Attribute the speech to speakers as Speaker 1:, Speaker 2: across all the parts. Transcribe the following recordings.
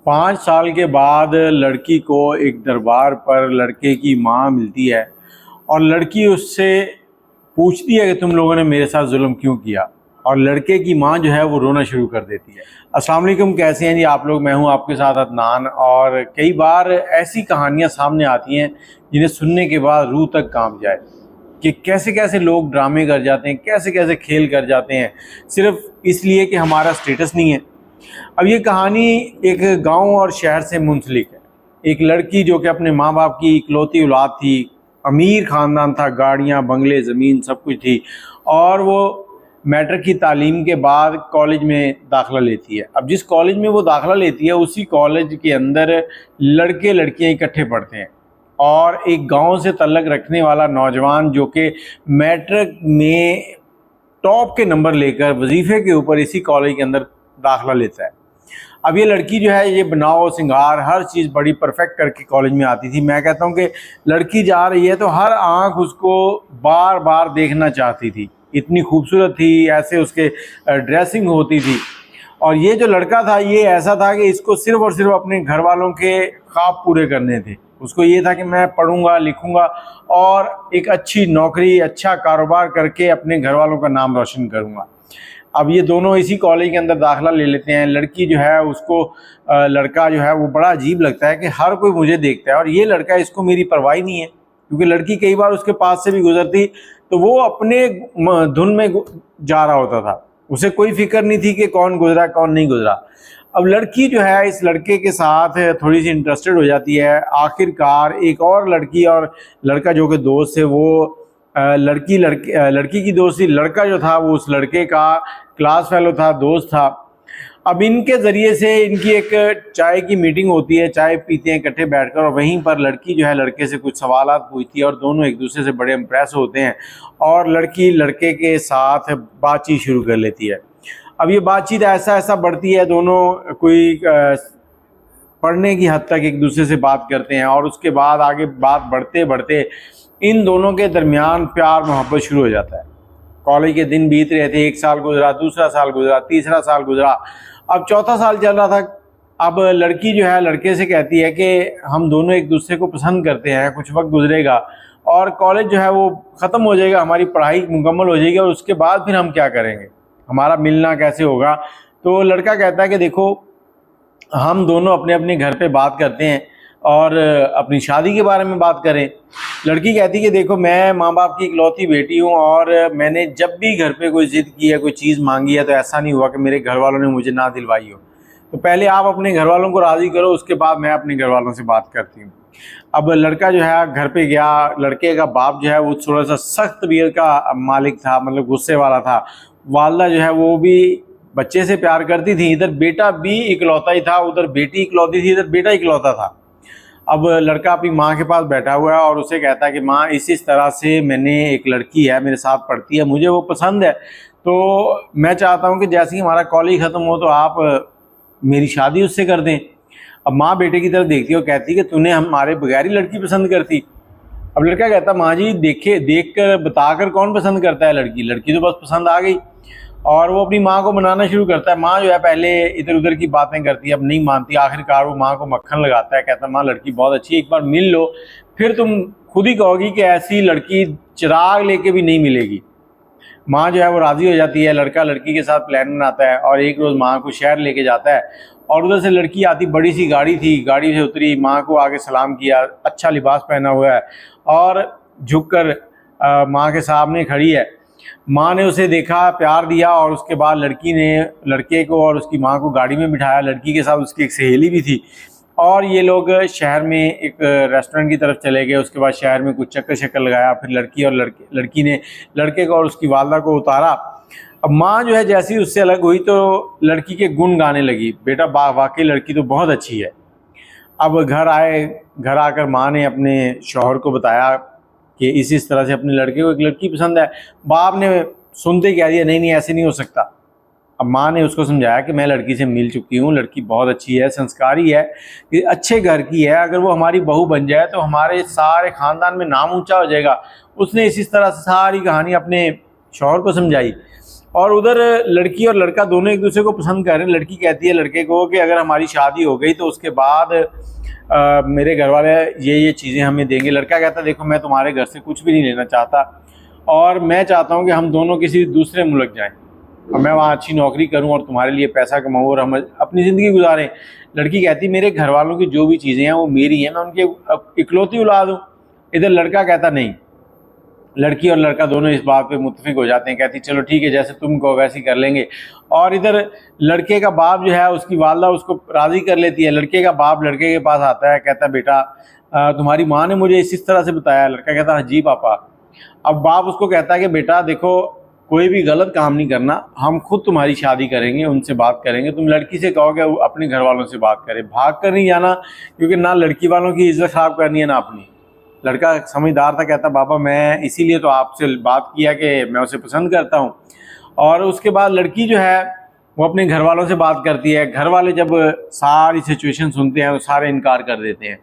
Speaker 1: 5 साल के बाद लड़की को एक दरबार पर लड़के की माँ मिलती है और लड़की उससे पूछती है कि तुम लोगों ने मेरे साथ जुल्म क्यों किया। और लड़के की माँ जो है वो रोना शुरू कर देती है। अस्सलाम वालेकुम, कैसे हैं जी आप लोग। मैं हूं आपके साथ अदनान। और कई बार ऐसी कहानियां सामने आती हैं जिन्हें सुनने के बाद रूह तक कांप जाए कि कैसे कैसे लोग ड्रामे कर जाते हैं, कैसे कैसे खेल कर जाते हैं सिर्फ इसलिए कि हमारा स्टेटस नहीं है। अब ये कहानी एक गांव और शहर से मुंसलिक है। एक लड़की जो कि अपने माँ बाप की इकलौती औलाद थी, अमीर ख़ानदान था, गाड़ियाँ, बंगले, ज़मीन सब कुछ थी, और वो मैट्रिक की तालीम के बाद कॉलेज में दाखिला लेती है। अब जिस कॉलेज में वो दाखिला लेती है उसी कॉलेज के अंदर लड़के लड़कियाँ इकट्ठे पढ़ते हैं, और एक गांव से तल्लक रखने वाला नौजवान जो कि मैट्रिक में टॉप के नंबर लेकर वजीफ़े के ऊपर इसी कॉलेज के अंदर दाखिला लेता है। अब ये लड़की जो है ये बनाव सिंगार हर चीज़ बड़ी परफेक्ट करके कॉलेज में आती थी। मैं कहता हूँ कि लड़की जा रही है तो हर आंख उसको बार बार देखना चाहती थी, इतनी खूबसूरत थी, ऐसे उसके ड्रेसिंग होती थी। और ये जो लड़का था ये ऐसा था कि इसको सिर्फ और सिर्फ अपने घर वालों के ख्वाब पूरे करने थे। उसको ये था कि मैं पढ़ूंगा, लिखूंगा और एक अच्छी नौकरी, अच्छा कारोबार करके अपने घर वालों का नाम रोशन करूंगा। अब ये दोनों इसी कॉलेज के अंदर दाखिला ले लेते हैं। लड़की जो है उसको लड़का जो है वो बड़ा अजीब लगता है कि हर कोई मुझे देखता है और ये लड़का, इसको मेरी परवाह नहीं है। क्योंकि लड़की कई बार उसके पास से भी गुजरती तो वो अपने धुन में जा रहा होता था, उसे कोई फिक्र नहीं थी कि कौन गुजरा कौन नहीं गुजरा। अब लड़की जो है इस लड़के के साथ थोड़ी सी इंटरेस्टेड हो जाती है। आखिरकार एक और लड़की और लड़का जो कि दोस्त है वो लड़की की दोस्ती, लड़का जो था वो उस लड़के का क्लास फेलो था, दोस्त था। अब इनके ज़रिए से इनकी एक चाय की मीटिंग होती है, चाय पीते हैं इकट्ठे बैठकर, और वहीं पर लड़की जो है लड़के से कुछ सवालात पूछती है और दोनों एक दूसरे से बड़े इम्प्रेस होते हैं और लड़की लड़के के साथ बातचीत शुरू कर लेती है। अब ये बातचीत ऐसा ऐसा बढ़ती है, दोनों कोई पढ़ने की हद तक एक दूसरे से बात करते हैं और उसके बाद आगे बात बढ़ते बढ़ते इन दोनों के दरमियान प्यार मोहब्बत शुरू हो जाता है। कॉलेज के दिन बीत रहे थे, 1 साल गुजरा, दूसरा साल गुजरा, तीसरा साल गुजरा, अब चौथा साल चल रहा था। अब लड़की जो है लड़के से कहती है कि हम दोनों एक दूसरे को पसंद करते हैं, कुछ वक्त गुजरेगा और कॉलेज जो है वो ख़त्म हो जाएगा, हमारी पढ़ाई मुकम्मल हो जाएगी और उसके बाद फिर हम क्या करेंगे, हमारा मिलना कैसे होगा। तो लड़का कहता है कि देखो, हम दोनों अपने अपने घर पे बात करते हैं और अपनी शादी के बारे में बात करें। लड़की कहती है कि देखो, मैं माँ बाप की इकलौती बेटी हूँ और मैंने जब भी घर पे कोई ज़िद की है, कोई चीज़ मांगी है, तो ऐसा नहीं हुआ कि मेरे घर वालों ने मुझे ना दिलवाई हो। तो पहले आप अपने घर वालों को राज़ी करो, उसके बाद मैं अपने घर वालों से बात करती हूँ। अब लड़का जो है घर पे गया। लड़के का बाप जो है वो थोड़ा सा सख्त तबीयत का मालिक था, मतलब गुस्से वाला था। वालदा जो है वो भी बच्चे से प्यार करती थी, इधर बेटा भी इकलौता ही था, उधर बेटी इकलौती थी, इधर बेटा इकलौता था। अब लड़का अपनी माँ के पास बैठा हुआ है और उसे कहता है कि माँ, इस तरह से मैंने एक लड़की है, मेरे साथ पढ़ती है, मुझे वो पसंद है, तो मैं चाहता हूँ कि जैसे ही हमारा कॉलेज ख़त्म हो तो आप मेरी शादी उससे कर दें। अब माँ बेटे की तरफ देखती है और कहती है कि तूने हमारे बगैर ही लड़की पसंद करती। अब लड़का कहता, माँ जी देख कर बताकर कौन पसंद करता है लड़की, लड़की तो बस पसंद आ गई। और वो अपनी माँ को मनाना शुरू करता है। माँ जो है पहले इधर उधर की बातें करती है, अब नहीं मानती। आखिरकार वो माँ को मक्खन लगाता है, कहता है माँ लड़की बहुत अच्छी है, एक बार मिल लो, फिर तुम खुद ही कहोगी कि ऐसी लड़की चिराग लेके भी नहीं मिलेगी। माँ जो है वो राज़ी हो जाती है। लड़का लड़की के साथ प्लान बनाता है और एक रोज़ माँ को शहर लेके जाता है और उधर से लड़की आती, बड़ी सी गाड़ी थी, गाड़ी से उतरी, माँ को आगे सलाम किया, अच्छा लिबास पहना हुआ है और झुककर माँ के सामने खड़ी है। माँ ने उसे देखा, प्यार दिया और उसके बाद लड़की ने लड़के को और उसकी माँ को गाड़ी में बिठाया। लड़की के साथ उसकी एक सहेली भी थी और ये लोग शहर में एक रेस्टोरेंट की तरफ चले गए। उसके बाद शहर में कुछ चक्कर शक्कर लगाया, फिर लड़की और लड़की ने लड़के को और उसकी वालदा को उतारा। अब माँ जो है जैसी उससे अलग हुई तो लड़की के गुण गाने लगी, बेटा वाकई लड़की तो बहुत अच्छी है। अब घर आकर माँ ने अपने शौहर को बताया कि इस तरह से अपने लड़के को एक लड़की पसंद है। बाप ने सुनते कह दिया, नहीं नहीं ऐसे नहीं हो सकता। अब माँ ने उसको समझाया कि मैं लड़की से मिल चुकी हूँ, लड़की बहुत अच्छी है, संस्कारी है, अच्छे घर की है, अगर वो हमारी बहू बन जाए तो हमारे सारे ख़ानदान में नाम ऊंचा हो जाएगा। उसने इस तरह से सारी कहानी अपने शौहर को समझाई और उधर लड़की और लड़का दोनों एक दूसरे को पसंद कर रहे हैं। लड़की कहती है लड़के को कि अगर हमारी शादी हो गई तो उसके बाद मेरे घर वाले ये चीज़ें हमें देंगे। लड़का कहता है देखो मैं तुम्हारे घर से कुछ भी नहीं लेना चाहता और मैं चाहता हूँ कि हम दोनों किसी दूसरे मुल्क जाएं और मैं वहाँ अच्छी नौकरी करूँ और तुम्हारे लिए पैसा कमाऊँ और हम अपनी ज़िंदगी गुजारें। लड़की कहती मेरे घर वालों की जो भी चीज़ें हैं वो मेरी हैं, मैं उनकी इकलौती औलाद हूँ। इधर लड़का कहता नहीं। लड़की और लड़का दोनों इस बात पे मुत्तफिक हो जाते हैं, कहती चलो ठीक है जैसे तुम कहो वैसे ही कर लेंगे। और इधर लड़के का बाप जो है उसकी वालदा उसको राज़ी कर लेती है। लड़के का बाप लड़के के पास आता है, कहता है बेटा तुम्हारी माँ ने मुझे इस तरह से बताया। लड़का कहता है जी पापा। अब बाप उसको कहता है कि बेटा देखो कोई भी गलत काम नहीं करना, हम खुद तुम्हारी शादी करेंगे, उनसे बात करेंगे। तुम लड़की से कहो कि अपने घर वालों से बात करें, भाग कर नहीं जाना, क्योंकि ना लड़की वालों की इज्जत ख़राब करनी है ना अपनी। लड़का समझदार था, कहता बाबा मैं इसीलिए तो आपसे बात किया कि मैं उसे पसंद करता हूँ। और उसके बाद लड़की जो है वो अपने घर वालों से बात करती है। घर वाले जब सारी सिचुएशन सुनते हैं तो सारे इनकार कर देते हैं।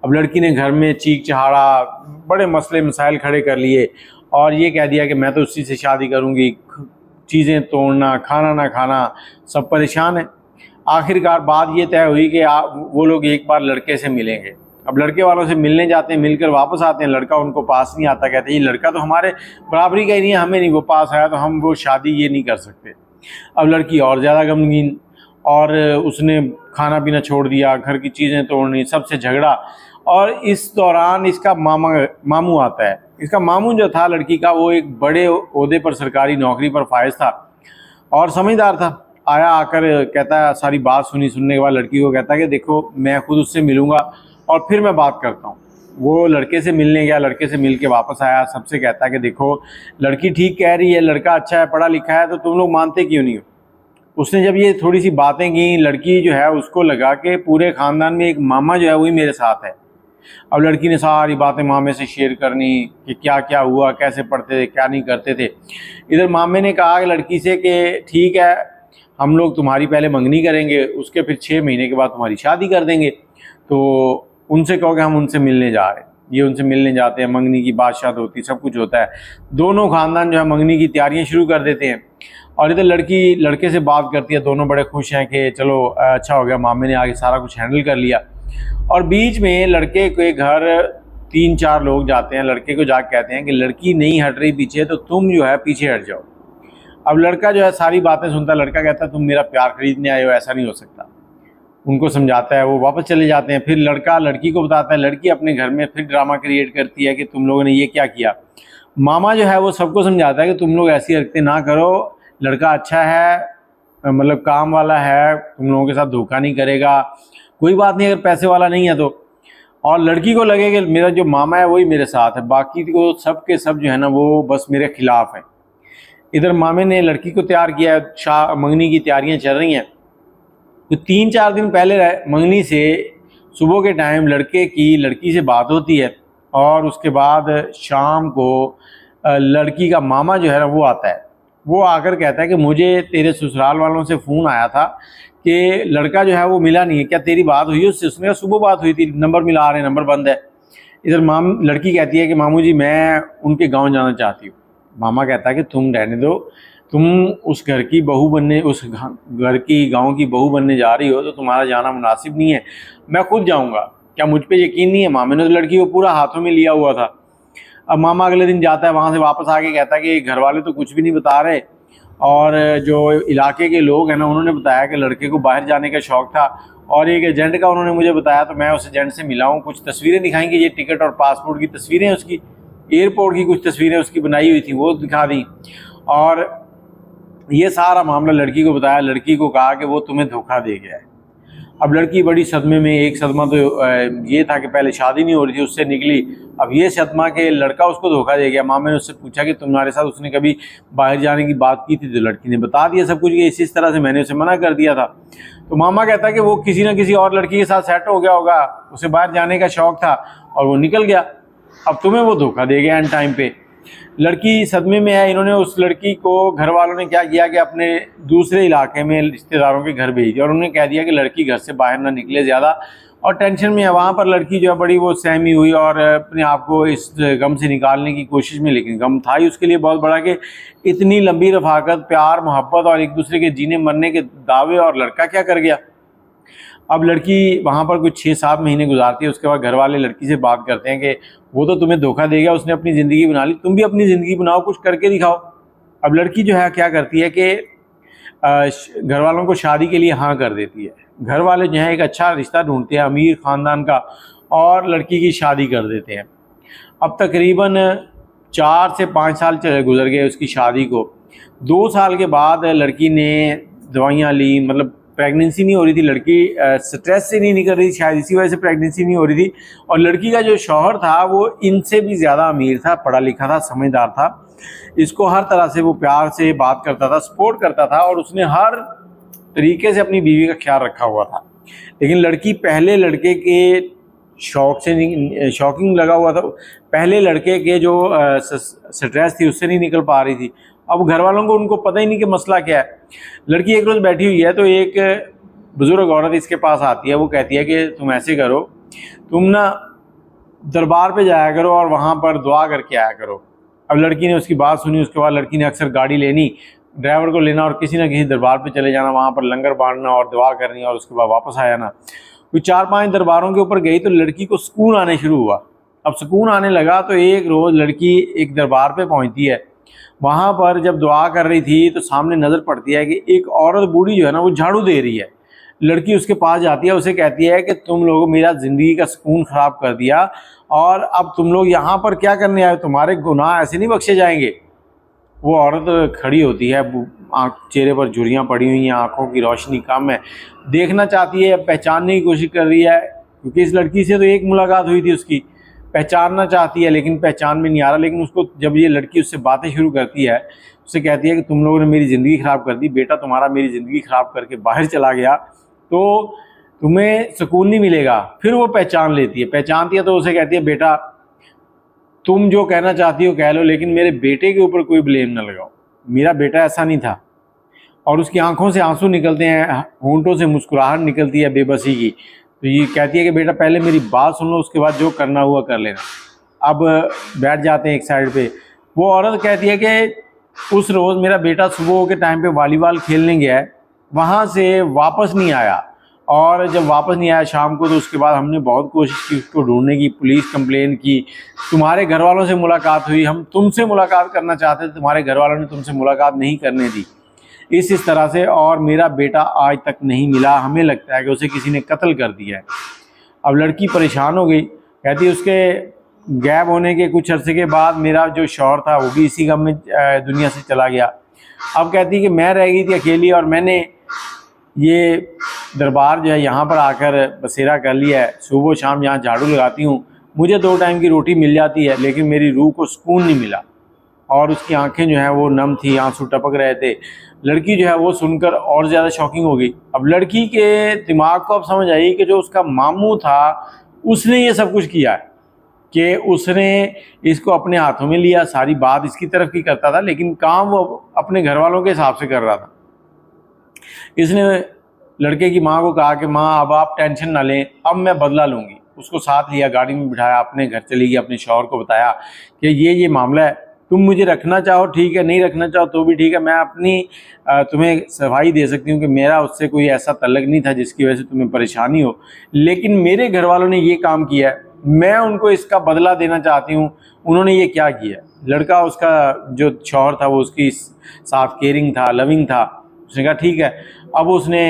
Speaker 1: अब लड़की ने घर में चीख चहाड़ा, बड़े मसले मसाइल खड़े कर लिए और ये कह दिया कि मैं तो उसी से शादी करूँगी। चीज़ें तोड़ना, खाना ना खाना, सब परेशान है। आखिरकार बात ये तय हुई कि वो लोग एक बार लड़के से मिलेंगे। अब लड़के वालों से मिलने जाते हैं, मिलकर वापस आते हैं। लड़का उनको पास नहीं आता, कहते हैं ये लड़का तो हमारे बराबरी का ही नहीं है, हमें नहीं वो पास आया तो हम वो शादी ये नहीं कर सकते। अब लड़की और ज़्यादा गमगीन और उसने खाना पीना छोड़ दिया, घर की चीज़ें तोड़नी, सबसे झगड़ा। और इस दौरान इसका मामू आता है। इसका मामू जो था लड़की का वो एक बड़े ओहदे पर सरकारी नौकरी पर फायज था और समझदार था। आया, आकर कहता है सारी बात सुनने के बाद लड़की को कहता है कि देखो मैं खुद उससे मिलूँगा और फिर मैं बात करता हूँ। वो लड़के से मिलने गया, लड़के से मिल के वापस आया, सबसे कहता है कि देखो लड़की ठीक कह रही है, लड़का अच्छा है, पढ़ा लिखा है, तो तुम लोग मानते क्यों नहीं हो। उसने जब ये थोड़ी सी बातें की, लड़की जो है उसको लगा कि पूरे ख़ानदान में एक मामा जो है वही मेरे साथ है। अब लड़की ने सारी बातें मामे से शेयर करनी कि क्या क्या हुआ, कैसे पढ़ते थे, क्या नहीं करते थे। इधर मामे ने कहा कि लड़की से कि ठीक है हम लोग तुम्हारी पहले मंगनी करेंगे, उसके फिर 6 महीने के बाद तुम्हारी शादी कर देंगे। तो उनसे कहो कि हम उनसे मिलने जा रहे हैं। ये उनसे मिलने जाते हैं, मंगनी की बादशाह होती, सब कुछ होता है। दोनों ख़ानदान जो है मंगनी की तैयारियां शुरू कर देते हैं और इधर लड़की लड़के से बात करती है। दोनों बड़े खुश हैं कि चलो अच्छा हो गया, मामे ने आगे सारा कुछ हैंडल कर लिया। और बीच में लड़के के घर 3-4 लोग जाते हैं, लड़के को जाकर कहते हैं कि लड़की नहीं हट रही पीछे, तो तुम जो है पीछे हट जाओ। अब लड़का जो है सारी बातें सुनता है। लड़का कहता है तुम मेरा प्यार खरीदने आए हो, ऐसा नहीं हो सकता। उनको समझाता है, वो वापस चले जाते हैं। फिर लड़का लड़की को बताता है, लड़की अपने घर में फिर ड्रामा क्रिएट करती है कि तुम लोगों ने ये क्या किया। मामा जो है वो सबको समझाता है कि तुम लोग ऐसी हरकतें ना करो, लड़का अच्छा है, मतलब काम वाला है, तुम लोगों के साथ धोखा नहीं करेगा, कोई बात नहीं अगर पैसे वाला नहीं है तो। और लड़की को लगे कि मेरा जो मामा है वही मेरे साथ है, बाकी को सब के सब जो है ना वो बस मेरे खिलाफ है। इधर मामे ने लड़की को तैयार किया, मंगनी की तैयारियां चल रही हैं। तो 3-4 दिन पहले मंगनी से सुबह के टाइम लड़की से बात होती है और उसके बाद शाम को लड़की का मामा जो है ना वो आता है। वो आकर कहता है कि मुझे तेरे ससुराल वालों से फ़ोन आया था कि लड़का जो है वो मिला नहीं है, क्या तेरी बात हुई उससे। उसने कहा सुबह बात हुई थी, नंबर मिला रहे हैं, नंबर बंद है। इधर लड़की कहती है कि मामू जी मैं उनके गाँव जाना चाहती हूँ। मामा कहता है कि तुम रहने दो, तुम उस घर की बहू बनने, उस घर की गांव की बहू बनने जा रही हो तो तुम्हारा जाना मुनासिब नहीं है, मैं खुद जाऊंगा। क्या मुझ पे यकीन नहीं है। मामे ने तो लड़की को पूरा हाथों में लिया हुआ था। अब मामा अगले दिन जाता है, वहाँ से वापस आके कहता है कि घर वाले तो कुछ भी नहीं बता रहे और जो इलाके के लोग हैं ना उन्होंने बताया कि लड़के को बाहर जाने का शौक़ था और एक एजेंट का उन्होंने मुझे बताया, तो मैं उस एजेंट से मिला हूँ। कुछ तस्वीरें दिखाएंगे, ये टिकट और पासपोर्ट की तस्वीरें, उसकी एयरपोर्ट की कुछ तस्वीरें उसकी बनाई हुई थी वो दिखा दी और ये सारा मामला लड़की को बताया। लड़की को कहा कि वो तुम्हें धोखा दे गया है। अब लड़की बड़ी सदमे में, एक सदमा तो ये था कि पहले शादी नहीं हो रही थी, उससे निकली। अब ये सदमा कि लड़का उसको धोखा दे गया। मामा ने उससे पूछा कि तुम्हारे साथ उसने कभी बाहर जाने की बात की थी, तो लड़की ने बता दिया सब कुछ कि इस तरह से मैंने उसे मना कर दिया था। तो मामा कहता है कि वो किसी न किसी और लड़की के साथ सेट हो गया होगा, उसे बाहर जाने का शौक़ था और वो निकल गया। अब तुम्हें वो धोखा दे गया एंड टाइम पे। लड़की सदमे में है। इन्होंने उस लड़की को, घर वालों ने क्या किया कि अपने दूसरे इलाके में रिश्तेदारों के घर भेज दिया और उन्होंने कह दिया कि लड़की घर से बाहर ना निकले ज़्यादा, और टेंशन में है। वहाँ पर लड़की जो है बड़ी वो सहमी हुई और अपने आप को इस गम से निकालने की कोशिश में, लेकिन गम था ही उसके लिए बहुत बड़ा कि इतनी लंबी रफाकत, प्यार, मोहब्बत और एक दूसरे के जीने मरने के दावे, और लड़का क्या कर गया। अब लड़की वहाँ पर कुछ 6-7 महीने गुजारती है। उसके बाद घर वाले लड़की से बात करते हैं कि वो तो तुम्हें धोखा दे गया, उसने अपनी ज़िंदगी बना ली, तुम भी अपनी ज़िंदगी बनाओ, कुछ करके दिखाओ। अब लड़की जो है क्या करती है कि घर वालों को शादी के लिए हाँ कर देती है। घर वाले जो है एक अच्छा रिश्ता ढूंढते हैं अमीर ख़ानदान का और लड़की की शादी कर देते हैं। अब तकरीबन 4 से 5 साल गुजर गए उसकी शादी को। 2 साल के बाद लड़की ने दवाइयाँ ली, मतलब प्रेगनेंसी नहीं हो रही थी। लड़की स्ट्रेस से नहीं निकल रही थी, शायद इसी वजह से प्रेगनेंसी नहीं हो रही थी। और लड़की का जो शौहर था वो इनसे भी ज़्यादा अमीर था, पढ़ा लिखा था, समझदार था। इसको हर तरह से वो प्यार से बात करता था, सपोर्ट करता था और उसने हर तरीके से अपनी बीवी का ख्याल रखा हुआ था। लेकिन लड़की पहले लड़के के शौक से नहीं, शॉकिंग लगा हुआ था, पहले लड़के के जो स्ट्रेस थी उससे नहीं निकल पा रही थी। अब घर वालों को, उनको पता ही नहीं कि मसला क्या है। लड़की एक रोज़ बैठी हुई है तो एक बुज़ुर्ग औरत इसके पास आती है। वो कहती है कि तुम ऐसे करो, तुम ना दरबार पे जाया करो और वहाँ पर दुआ करके आया करो। अब लड़की ने उसकी बात सुनी। उसके बाद लड़की ने अक्सर गाड़ी लेनी, ड्राइवर को लेना और किसी न किसी दरबार पे चले जाना, वहाँ पर लंगर बांटना और दुआ करनी और उसके बाद वापस आ जाना। कोई 4-5 दरबारों के ऊपर गई तो लड़की को सुकून आने शुरू हुआ। अब सुकून आने लगा तो एक रोज़ लड़की एक दरबार पे पहुंचती है। वहाँ पर जब दुआ कर रही थी तो सामने नज़र पड़ती है कि एक औरत बूढ़ी जो है ना वो झाड़ू दे रही है। लड़की उसके पास जाती है, उसे कहती है कि तुम लोग मेरा ज़िंदगी का सुकून ख़राब कर दिया और अब तुम लोग यहाँ पर क्या करने आए, तुम्हारे गुनाह ऐसे नहीं बख्शे जाएंगे। वो औरत खड़ी होती है, चेहरे पर झुर्रियाँ पड़ी हुई हैं, आँखों की रोशनी कम है, देखना चाहती है, पहचानने की कोशिश कर रही है क्योंकि इस लड़की से तो एक मुलाकात हुई थी उसकी। पहचानना चाहती है लेकिन पहचान में नहीं आ रहा। लेकिन उसको जब ये लड़की उससे बातें शुरू करती है, उससे कहती है कि तुम लोगों ने मेरी ज़िंदगी ख़राब कर दी, बेटा तुम्हारा मेरी ज़िंदगी ख़राब करके बाहर चला गया तो तुम्हें सुकून नहीं मिलेगा। फिर वो पहचान लेती है, पहचानती है तो उसे कहती है बेटा तुम जो कहना चाहती हो कह लो, लेकिन मेरे बेटे के ऊपर कोई ब्लेम ना लगाओ, मेरा बेटा ऐसा नहीं था। और उसकी आंखों से आंसू निकलते हैं, होंठों से मुस्कुराहट निकलती है बेबसी की। तो ये कहती है कि बेटा पहले मेरी बात सुन लो, उसके बाद जो करना हुआ कर लेना। अब बैठ जाते हैं एक साइड पे। वो औरत कहती है कि उस रोज़ मेरा बेटा सुबह के टाइम पे वॉलीबॉल खेलने गया है, वहाँ से वापस नहीं आया, और जब वापस नहीं आया शाम को तो उसके बाद हमने बहुत कोशिश की उसको ढूंढने की, पुलिस कंप्लेन की, तुम्हारे घर वालों से मुलाकात हुई, हम तुमसे मुलाकात करना चाहते थे, तुम्हारे घर वालों ने तुमसे मुलाकात नहीं करने दी, इस तरह से, और मेरा बेटा आज तक नहीं मिला, हमें लगता है कि उसे किसी ने कत्ल कर दिया है। अब लड़की परेशान हो गई, कहती उसके गैब होने के कुछ अरसे के बाद मेरा जो शौहर था वो भी इसी गम में दुनिया से चला गया। अब कहती कि मैं रह गई थी अकेली और मैंने ये दरबार जो है यहाँ पर आकर बसेरा कर लिया है। सुबह शाम यहाँ झाड़ू लगाती हूँ, मुझे 2 टाइम की रोटी मिल जाती है, लेकिन मेरी रूह को सुकून नहीं मिला। और उसकी आंखें जो हैं वो नम थी, आंसू टपक रहे थे। लड़की जो है वो सुनकर और ज़्यादा शॉकिंग हो गई। अब लड़की के दिमाग को अब समझ आई कि जो उसका मामू था उसने ये सब कुछ किया है, कि उसने इसको अपने हाथों में लिया, सारी बात इसकी तरफ की करता था लेकिन काम वो अपने घर वालों के हिसाब से कर रहा था। इसने लड़के की माँ को कहा कि माँ अब आप टेंशन ना लें, अब मैं बदला लूँगी। उसको साथ लिया, गाड़ी में बिठाया, अपने घर चली गई, अपने शौहर को बताया कि ये मामला है, तुम मुझे रखना चाहो ठीक है, नहीं रखना चाहो तो भी ठीक है, मैं अपनी तुम्हें सफाई दे सकती हूँ कि मेरा उससे कोई ऐसा तल्लक नहीं था जिसकी वजह से तुम्हें परेशानी हो, लेकिन मेरे घर वालों ने ये काम किया है, मैं उनको इसका बदला देना चाहती हूँ, उन्होंने ये क्या किया। लड़का, उसका जो शौहर था वो उसकी साथ केयरिंग था, लविंग था। उसने कहा ठीक है। अब उसने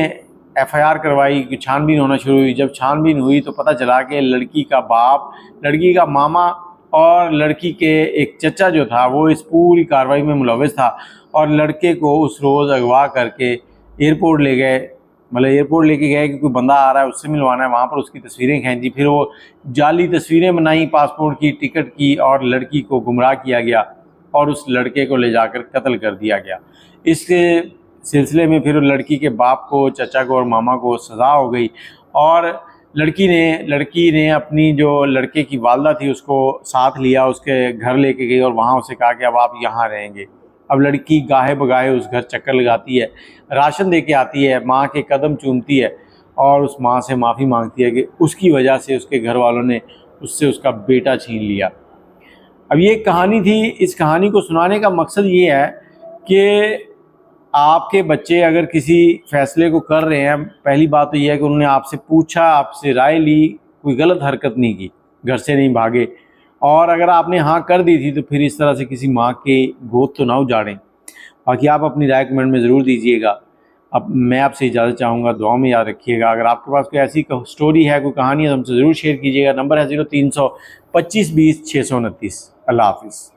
Speaker 1: FIR करवाई कि छानबीन होना शुरू हुई। जब छानबीन हुई तो पता चला कि लड़की का बाप, लड़की का मामा और लड़की के एक चचा जो था वो इस पूरी कार्रवाई में मुलव्वस था, और लड़के को उस रोज़ अगवा करके एयरपोर्ट ले गए। मतलब एयरपोर्ट लेके गए कि कोई बंदा आ रहा है उससे मिलवाना है, वहाँ पर उसकी तस्वीरें खींची, फिर वो जाली तस्वीरें बनाई पासपोर्ट की, टिकट की, और लड़की को गुमराह किया गया और उस लड़के को ले जाकर कत्ल कर दिया गया। इस सिलसिले में फिर लड़की के बाप को, चचा को और मामा को सज़ा हो गई, और लड़की ने अपनी जो लड़के की वालदा थी उसको साथ लिया, उसके घर लेके गई और वहाँ उसे कहा कि अब आप यहाँ रहेंगे। अब लड़की गाहे बगाहे उस घर चक्कर लगाती है, राशन दे के आती है, माँ के कदम चूमती है और उस माँ से माफ़ी मांगती है कि उसकी वजह से उसके घर वालों ने उससे उसका बेटा छीन लिया। अब ये कहानी थी। इस कहानी को सुनाने का मकसद ये है कि आपके बच्चे अगर किसी फ़ैसले को कर रहे हैं, पहली बात तो ये है कि उन्होंने आपसे पूछा, आपसे राय ली, कोई गलत हरकत नहीं की, घर से नहीं भागे। और अगर आपने हाँ कर दी थी तो फिर इस तरह से किसी माँ के गोद तो ना उजाड़ें। बाकी आप अपनी राय कमेंट में ज़रूर दीजिएगा। अब मैं आपसे इजाज़त चाहूँगा, दुआ में याद रखिएगा। अगर आपके पास कोई ऐसी स्टोरी है, कोई कहानी है तो हमसे ज़रूर शेयर कीजिएगा। नंबर है 0300 25 20 629। अल्लाह हाफ़िज़।